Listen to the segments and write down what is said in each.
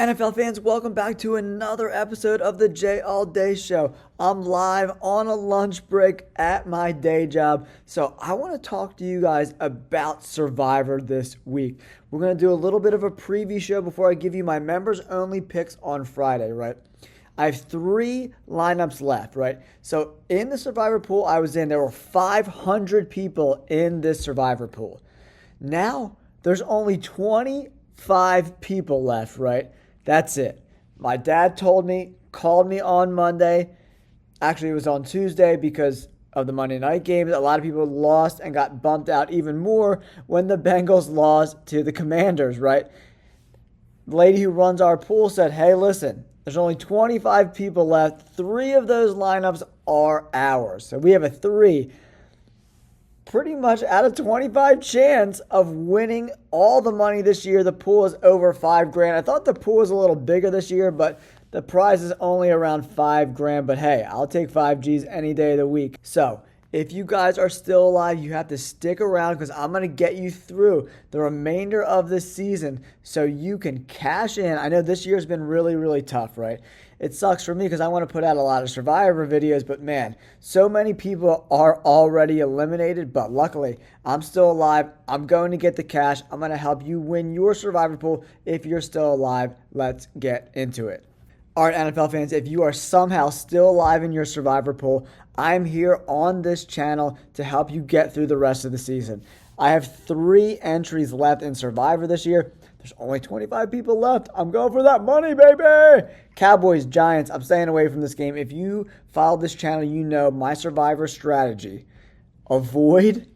NFL fans, welcome back to another episode of the J All Day Show. I'm live on a lunch break at my day job, so I want to talk to you guys about Survivor this week. We're going to do a little bit of a preview show before I give you my members-only picks on Friday, right? I have 3 lineups left, right? So in the Survivor pool I was in, there were 500 people in this Survivor pool. Now, there's only 25 people left, right? That's it. My dad called me on Monday. Actually, it was on Tuesday because of the Monday night games. A lot of people lost and got bumped out even more when the Bengals lost to the Commanders, right? The lady who runs our pool said, hey, listen, there's only 25 people left. 3 of those lineups are ours. So we have a 3 pretty much out of 25 chance of winning all the money this year. The pool is over $5,000. I thought the pool was a little bigger this year, but the prize is only around $5,000. But hey, I'll take 5 Gs any day of the week. So if you guys are still alive, you have to stick around because I'm going to get you through the remainder of this season so you can cash in. I know this year's been really, really tough, right? It sucks for me because I want to put out a lot of Survivor videos, but man, so many people are already eliminated, but luckily, I'm still alive. I'm going to get the cash. I'm going to help you win your Survivor pool if you're still alive. Let's get into it. All right, NFL fans, if you are somehow still alive in your Survivor pool, I'm here on this channel to help you get through the rest of the season. I have 3 entries left in Survivor this year. There's only 25 people left. I'm going for that money, baby. Cowboys, Giants, I'm staying away from this game. If you follow this channel, you know my Survivor strategy. Avoid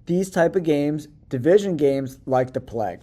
these type of games, division games like the plague.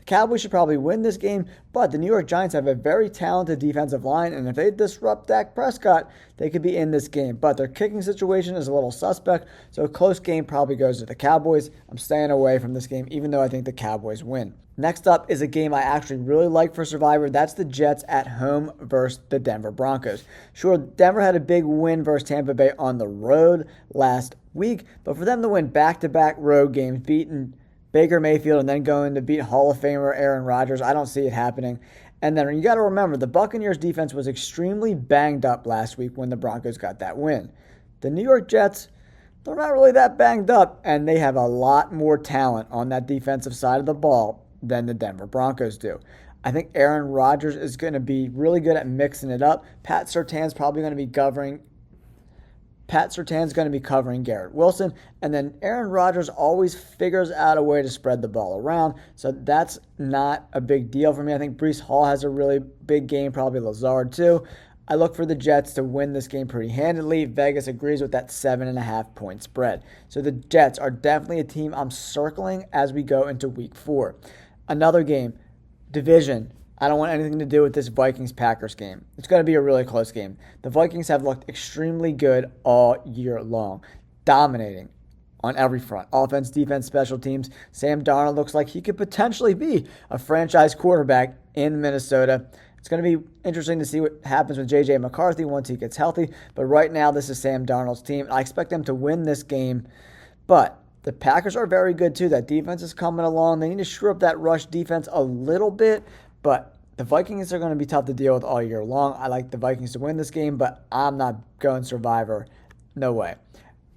Cowboys should probably win this game, but the New York Giants have a very talented defensive line, and if they disrupt Dak Prescott, they could be in this game. But their kicking situation is a little suspect, so a close game probably goes to the Cowboys. I'm staying away from this game, even though I think the Cowboys win. Next up is a game I actually really like for Survivor. That's the Jets at home versus the Denver Broncos. Sure, Denver had a big win versus Tampa Bay on the road last week, but for them to win back-to-back road games, beating Baker Mayfield and then going to beat Hall of Famer Aaron Rodgers, I don't see it happening. And then you got to remember, the Buccaneers defense was extremely banged up last week when the Broncos got that win. The New York Jets, they're not really that banged up, and they have a lot more talent on that defensive side of the ball than the Denver Broncos do. I think Aaron Rodgers is going to be really good at mixing it up. Pat Surtain's probably going to be covering Garrett Wilson, and then Aaron Rodgers always figures out a way to spread the ball around, so that's not a big deal for me. I think Breece Hall has a really big game, probably Lazard too. I look for the Jets to win this game pretty handily. Vegas agrees with that 7.5 point spread. So the Jets are definitely a team I'm circling as we go into week 4. Another game, division. I don't want anything to do with this Vikings-Packers game. It's going to be a really close game. The Vikings have looked extremely good all year long, dominating on every front. Offense, defense, special teams. Sam Darnold looks like he could potentially be a franchise quarterback in Minnesota. It's going to be interesting to see what happens with J.J. McCarthy once he gets healthy. But right now, this is Sam Darnold's team. I expect them to win this game. But the Packers are very good, too. That defense is coming along. They need to shore up that rush defense a little bit. But the Vikings are going to be tough to deal with all year long. I like the Vikings to win this game, but I'm not going Survivor. No way.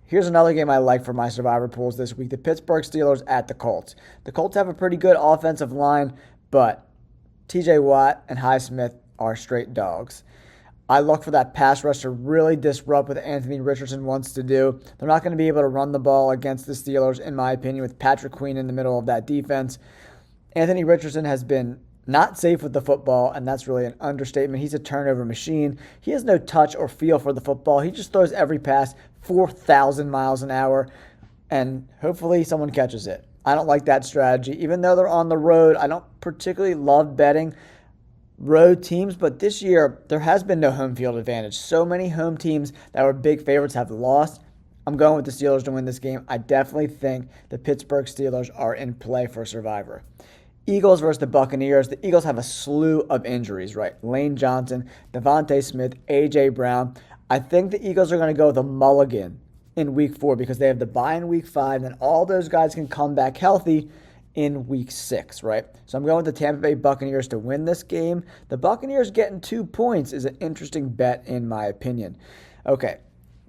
Here's another game I like for my Survivor pools this week. The Pittsburgh Steelers at the Colts. The Colts have a pretty good offensive line, but TJ Watt and Highsmith are straight dogs. I look for that pass rush to really disrupt what Anthony Richardson wants to do. They're not going to be able to run the ball against the Steelers, in my opinion, with Patrick Queen in the middle of that defense. Anthony Richardson has been not safe with the football, and that's really an understatement. He's a turnover machine. He has no touch or feel for the football. He just throws every pass 4,000 miles an hour, and hopefully someone catches it. I don't like that strategy. Even though they're on the road, I don't particularly love betting road teams, but this year there has been no home field advantage. So many home teams that were big favorites have lost. I'm going with the Steelers to win this game. I definitely think the Pittsburgh Steelers are in play for Survivor. Eagles versus the Buccaneers. The Eagles have a slew of injuries, right? Lane Johnson, Devontae Smith, A.J. Brown. I think the Eagles are going to go with a mulligan in week 4 because they have the bye in week 5, and then all those guys can come back healthy in week 6, right? So I'm going with the Tampa Bay Buccaneers to win this game. The Buccaneers getting 2 points is an interesting bet in my opinion. Okay,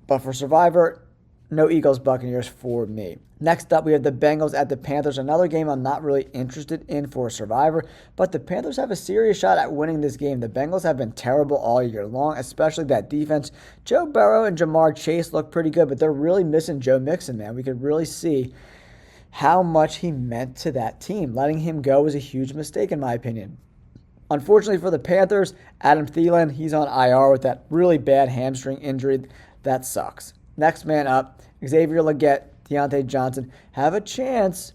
but for Survivor, no Eagles Buccaneers for me. Next up, we have the Bengals at the Panthers. Another game I'm not really interested in for Survivor, but the Panthers have a serious shot at winning this game. The Bengals have been terrible all year long, especially that defense. Joe Burrow and Jamar Chase look pretty good, but they're really missing Joe Mixon, man. We could really see how much he meant to that team. Letting him go was a huge mistake, in my opinion. Unfortunately for the Panthers, Adam Thielen, he's on IR with that really bad hamstring injury. That sucks. Next man up, Xavier Legette, Deontay Johnson have a chance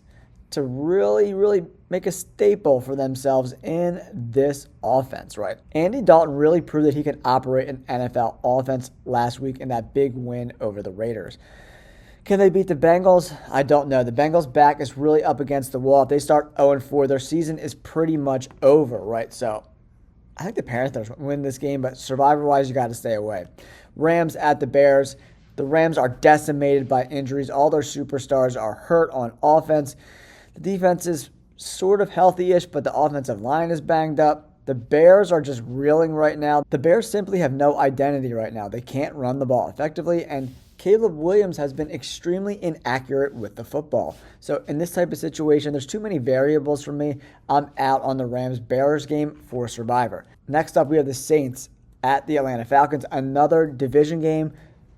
to really make a staple for themselves in this offense, right? Andy Dalton really proved that he can operate an NFL offense last week in that big win over the Raiders. Can they beat the Bengals? I don't know. The Bengals' back is really up against the wall. If they start 0-4, their season is pretty much over, right? So I think the Panthers win this game, but Survivor-wise, you got to stay away. Rams at the Bears. The Rams are decimated by injuries. All their superstars are hurt on offense. The defense is sort of healthy-ish, but the offensive line is banged up. The Bears are just reeling right now. The Bears simply have no identity right now. They can't run the ball effectively, and Caleb Williams has been extremely inaccurate with the football. So in this type of situation, there's too many variables for me. I'm out on the Rams-Bears game for Survivor. Next up, we have the Saints at the Atlanta Falcons. Another division game.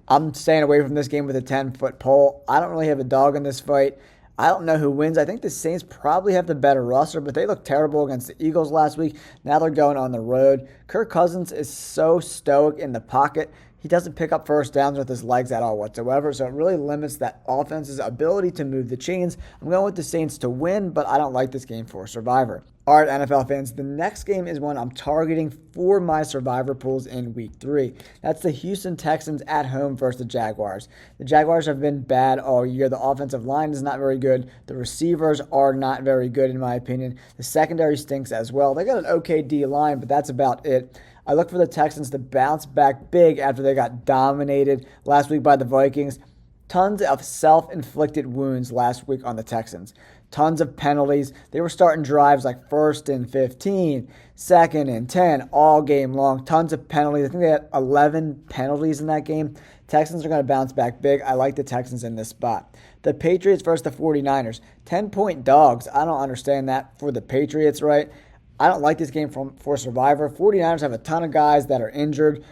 I'm staying away from this game with a 10-foot pole. I don't really have a dog in this fight. I don't know who wins. I think the Saints probably have the better roster, but they looked terrible against the Eagles last week. Now they're going on the road. Kirk Cousins is so stoic in the pocket. He doesn't pick up first downs with his legs at all whatsoever, so it really limits that offense's ability to move the chains. I'm going with the Saints to win, but I don't like this game for Survivor. All right, NFL fans, the next game is one I'm targeting for my Survivor pools in Week 3. That's the Houston Texans at home versus the Jaguars. The Jaguars have been bad all year. The offensive line is not very good. The receivers are not very good, in my opinion. The secondary stinks as well. They got an okay D-line, but that's about it. I look for the Texans to bounce back big after they got dominated last week by the Vikings. Tons of self-inflicted wounds last week on the Texans. Tons of penalties. They were starting drives like 1st and 15, 2nd and 10, all game long. Tons of penalties. I think they had 11 penalties in that game. Texans are going to bounce back big. I like the Texans in this spot. The Patriots versus the 49ers. 10-point dogs. I don't understand that for the Patriots, right? I don't like this game for Survivor. 49ers have a ton of guys that are injured.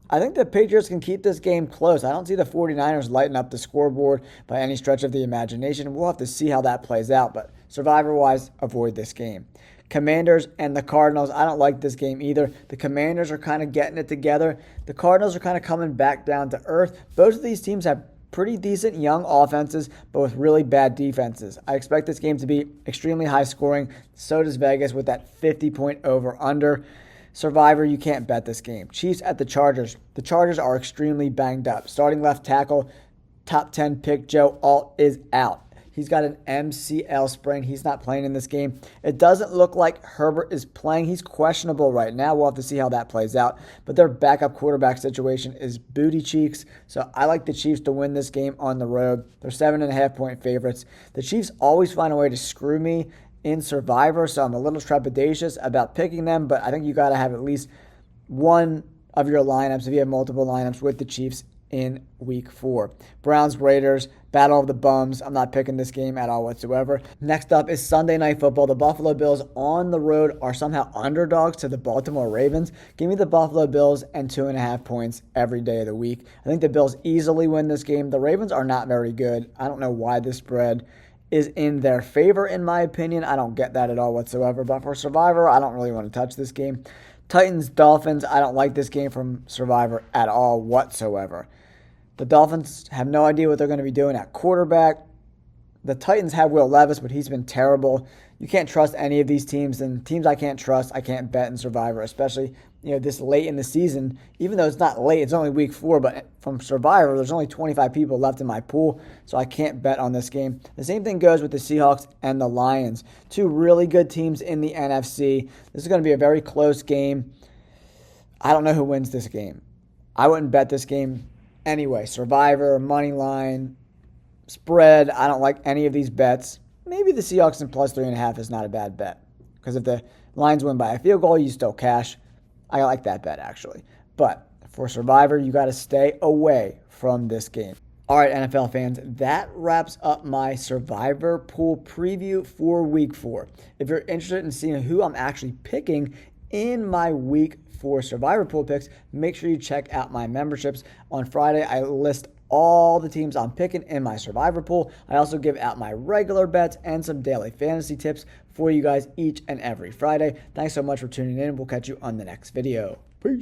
I think the Patriots can keep this game close. I don't see the 49ers lighting up the scoreboard by any stretch of the imagination. We'll have to see how that plays out, but Survivor-wise, avoid this game. Commanders and the Cardinals, I don't like this game either. The Commanders are kind of getting it together. The Cardinals are kind of coming back down to earth. Both of these teams have pretty decent young offenses, but with really bad defenses. I expect this game to be extremely high scoring. So does Vegas with that 50-point over-under. Survivor, you can't bet this game. Chiefs at the Chargers. The Chargers are extremely banged up. Starting left tackle, top 10 pick Joe Alt is out. He's got an MCL sprain. He's not playing in this game. It doesn't look like Herbert is playing. He's questionable right now. We'll have to see how that plays out. But their backup quarterback situation is booty cheeks. So I like the Chiefs to win this game on the road. They're 7.5-point favorites. The Chiefs always find a way to screw me in Survivor, so I'm a little trepidatious about picking them, but I think you got to have at least one of your lineups, if you have multiple lineups, with the Chiefs in Week 4. Browns-Raiders, Battle of the Bums. I'm not picking this game at all whatsoever. Next up is Sunday Night Football. The Buffalo Bills on the road are somehow underdogs to the Baltimore Ravens. Give me the Buffalo Bills and 2.5 points every day of the week. I think the Bills easily win this game. The Ravens are not very good. I don't know why this spread is in their favor, in my opinion. I don't get that at all whatsoever. But for Survivor, I don't really want to touch this game. Titans, Dolphins, I don't like this game from Survivor at all whatsoever. The Dolphins have no idea what they're going to be doing at quarterback. The Titans have Will Levis, but he's been terrible. You can't trust any of these teams, and teams I can't trust, I can't bet in Survivor, especially this late in the season. Even though it's not late, it's only Week 4, but from Survivor, there's only 25 people left in my pool, so I can't bet on this game. The same thing goes with the Seahawks and the Lions. Two really good teams in the NFC. This is going to be a very close game. I don't know who wins this game. I wouldn't bet this game anyway. Survivor, money line, spread, I don't like any of these bets. maybe the Seahawks in plus 3.5 is not a bad bet. Because if the Lions win by a field goal, you still cash. I like that bet, actually. But for Survivor, you got to stay away from this game. All right, NFL fans, that wraps up my Survivor pool preview for Week 4. If you're interested in seeing who I'm actually picking in my Week 4 Survivor pool picks, make sure you check out my memberships. On Friday, I list all the teams I'm picking in my Survivor pool. I also give out my regular bets and some daily fantasy tips for you guys each and every Friday. Thanks so much for tuning in. We'll catch you on the next video. Peace.